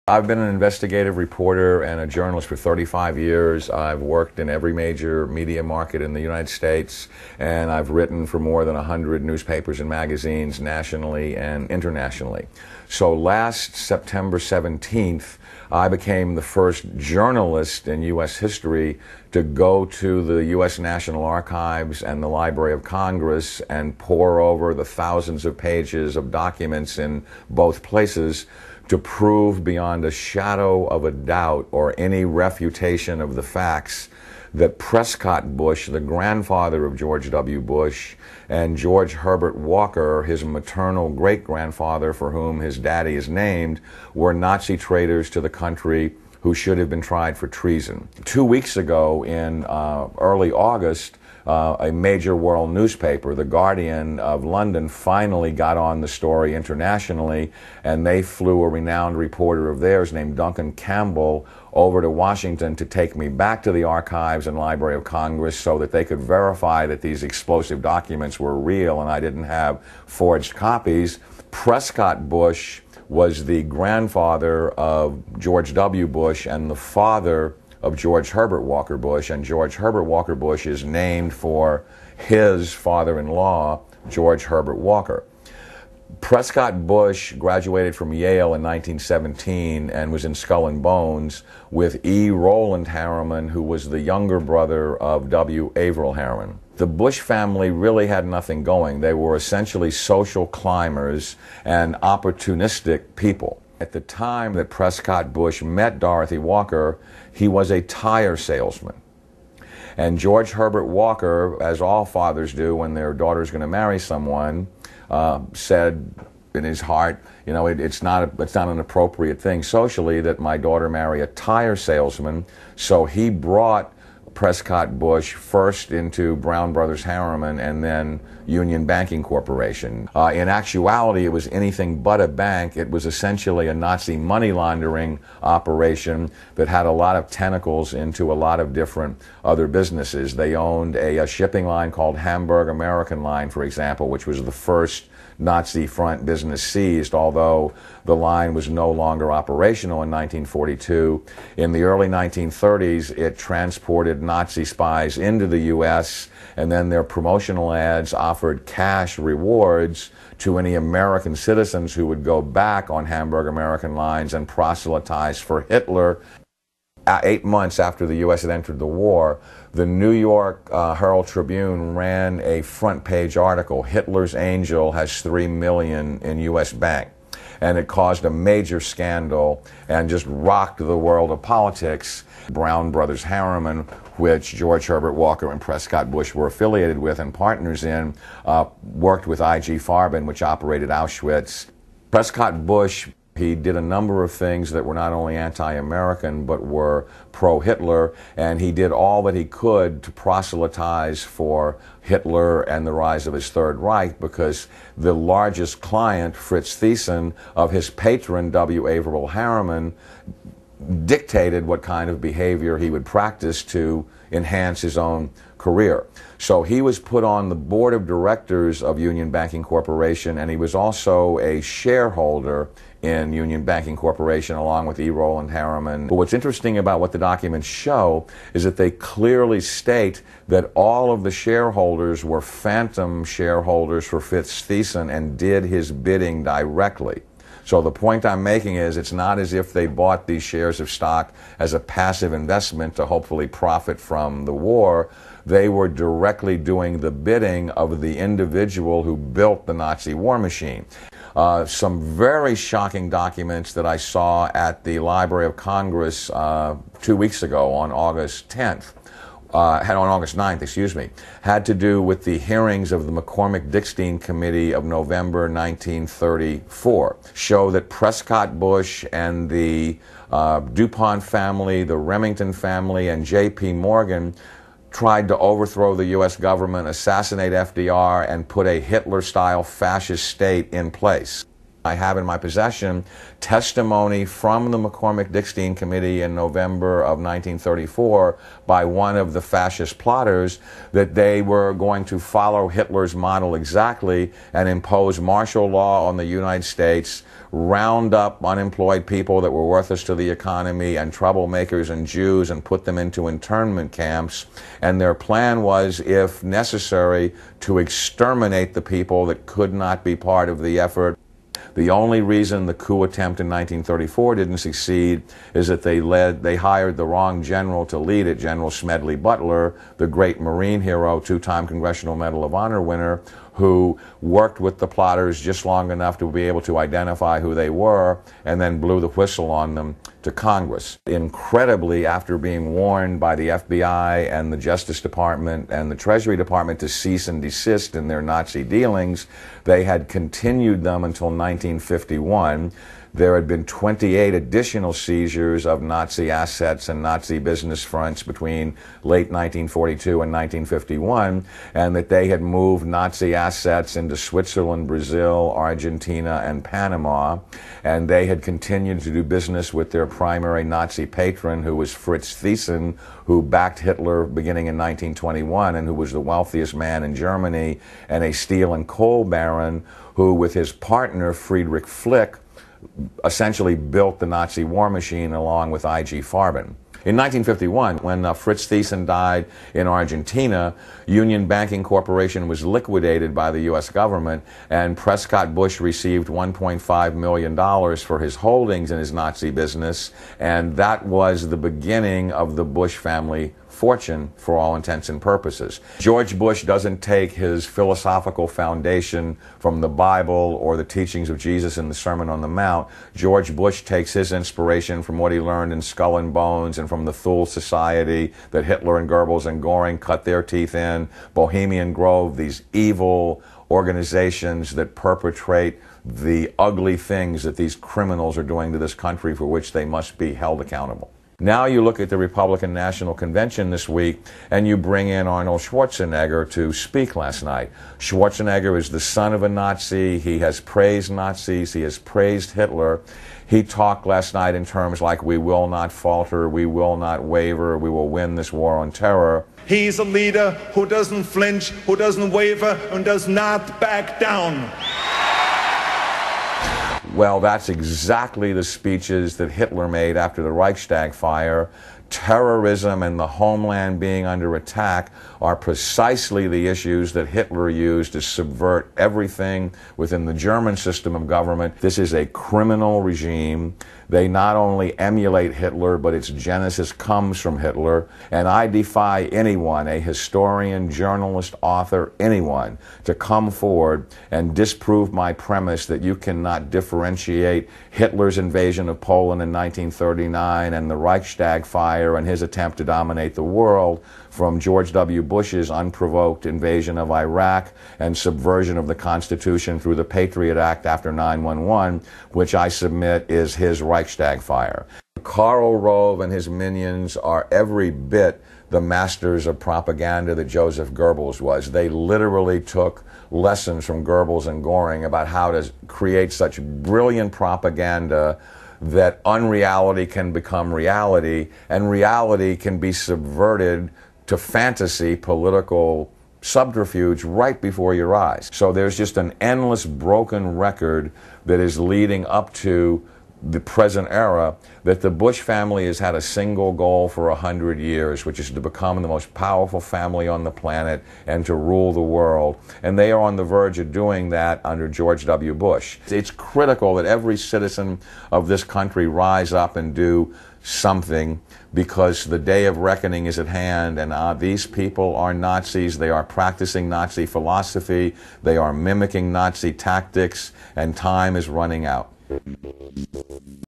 I've been an investigative reporter and a journalist for 35 years. I've worked in every major media market in the United States, and I've written for more than 100 newspapers and magazines nationally and internationally. So last September 17th, I became the first journalist in U.S. history to go to the U.S. National Archives and the Library of Congress and pore over the thousands of pages of documents in both places to prove beyond a shadow of a doubt or any refutation of the facts that Prescott Bush, the grandfather of George W. Bush, and George Herbert Walker, his maternal great-grandfather for whom his daddy is named, were Nazi traitors to the country who should have been tried for treason. 2 weeks ago, in early August, a major world newspaper, The Guardian of London, finally got on the story internationally, and they flew a renowned reporter of theirs named Duncan Campbell over to Washington to take me back to the archives and Library of Congress so that they could verify that these explosive documents were real and I didn't have forged copies. Prescott Bush was the grandfather of George W. Bush and the father of George Herbert Walker Bush, and George Herbert Walker Bush is named for his father-in-law, George Herbert Walker. Prescott Bush graduated from Yale in 1917 and was in Skull and Bones with E. Rowland Harriman, who was the younger brother of W. Averill Harriman. The Bush family really had nothing going. They were essentially social climbers and opportunistic people. At the time that Prescott Bush met Dorothy Walker, he was a tire salesman. And George Herbert Walker, as all fathers do when their daughter's going to marry someone, said in his heart, you know, it's not an appropriate thing socially that my daughter marry a tire salesman. So he brought Prescott Bush first into Brown Brothers Harriman and then Union Banking Corporation. In actuality, it was anything but a bank. It was essentially a Nazi money laundering operation that had a lot of tentacles into a lot of different other businesses. They owned a shipping line called Hamburg American Line, for example, which was the first Nazi front business seized, although the line was no longer operational in 1942. In the early 1930s, it transported Nazi spies into the U.S., and then their promotional ads offered cash rewards to any American citizens who would go back on Hamburg American lines and proselytize for Hitler. 8 months after the U.S. had entered the war, the New York Herald Tribune ran a front-page article, Hitler's Angel has $3 million in U.S. bank. And it caused a major scandal and just rocked the world of politics. Brown Brothers Harriman, which George Herbert Walker and Prescott Bush were affiliated with and partners in, worked with I.G. Farben, which operated Auschwitz. Prescott Bush, he did a number of things that were not only anti-American but were pro-Hitler, and he did all that he could to proselytize for Hitler and the rise of his Third Reich, because the largest client, Fritz Thyssen, of his patron, W. Averill Harriman, dictated what kind of behavior he would practice to enhance his own career. So he was put on the board of directors of Union Banking Corporation, and he was also a shareholder in Union Banking Corporation along with E. Rowland Harriman. But what's interesting about what the documents show is that they clearly state that all of the shareholders were phantom shareholders for Fritz Thyssen and did his bidding directly. So the point I'm making is it's not as if they bought these shares of stock as a passive investment to hopefully profit from the war. They were directly doing the bidding of the individual who built the Nazi war machine. Some very shocking documents that I saw at the Library of Congress 2 weeks ago on August 10th. On August 9th, excuse me, had to do with the hearings of the McCormick-Dickstein Committee of November 1934, show that Prescott Bush and the DuPont family, the Remington family, and J.P. Morgan tried to overthrow the U.S. government, assassinate FDR, and put a Hitler-style fascist state in place. I have in my possession testimony from the McCormick-Dickstein Committee in November of 1934 by one of the fascist plotters that they were going to follow Hitler's model exactly and impose martial law on the United States, round up unemployed people that were worthless to the economy and troublemakers and Jews and put them into internment camps. And their plan was, if necessary, to exterminate the people that could not be part of the effort. The only reason the coup attempt in 1934 didn't succeed is that they hired the wrong general to lead it, General Smedley Butler, the great Marine hero, two-time Congressional Medal of Honor winner, who worked with the plotters just long enough to be able to identify who they were and then blew the whistle on them to Congress. Incredibly, after being warned by the FBI and the Justice Department and the Treasury Department to cease and desist in their Nazi dealings, they had continued them until 1951. There had been 28 additional seizures of Nazi assets and Nazi business fronts between late 1942 and 1951, and that they had moved Nazi assets into Switzerland, Brazil, Argentina, and Panama, and they had continued to do business with their primary Nazi patron, who was Fritz Thyssen, who backed Hitler beginning in 1921 and who was the wealthiest man in Germany, and a steel and coal baron who, with his partner Friedrich Flick, essentially built the Nazi war machine along with I.G. Farben. In 1951, when Fritz Thyssen died in Argentina, Union Banking Corporation was liquidated by the U.S. government, and Prescott Bush received $1.5 million for his holdings in his Nazi business, and that was the beginning of the Bush family fortune for all intents and purposes. George Bush doesn't take his philosophical foundation from the Bible or the teachings of Jesus in the Sermon on the Mount. George Bush takes his inspiration from what he learned in Skull and Bones and from the Thule Society that Hitler and Goebbels and Goring cut their teeth in, Bohemian Grove, these evil organizations that perpetrate the ugly things that these criminals are doing to this country for which they must be held accountable. Now you look at the Republican National Convention this week and you bring in Arnold Schwarzenegger to speak last night. Schwarzenegger is the son of a Nazi. He has praised Nazis. He has praised Hitler. He talked last night in terms like, we will not falter, we will not waver, we will win this war on terror. He's a leader who doesn't flinch, who doesn't waver, and does not back down. Well, that's exactly the speeches that Hitler made after the Reichstag fire. Terrorism and the homeland being under attack are precisely the issues that Hitler used to subvert everything within the German system of government. This is a criminal regime. They not only emulate Hitler, but its genesis comes from Hitler. And I defy anyone, a historian, journalist, author, anyone, to come forward and disprove my premise that you cannot differentiate Hitler's invasion of Poland in 1939 and the Reichstag fire and his attempt to dominate the world from George W. Bush's unprovoked invasion of Iraq and subversion of the Constitution through the Patriot Act after 9/11, which I submit is his Reichstag fire. Karl Rove and his minions are every bit the masters of propaganda that Joseph Goebbels was. They literally took lessons from Goebbels and Goring about how to create such brilliant propaganda that unreality can become reality, and reality can be subverted to fantasy political subterfuge right before your eyes. So there's just an endless broken record that is leading up to the present era, that the Bush family has had a single goal for 100 years, which is to become the most powerful family on the planet and to rule the world. And they are on the verge of doing that under George W. Bush. It's critical that every citizen of this country rise up and do something, because the day of reckoning is at hand, and these people are Nazis. They are practicing Nazi philosophy. They are mimicking Nazi tactics, and time is running out.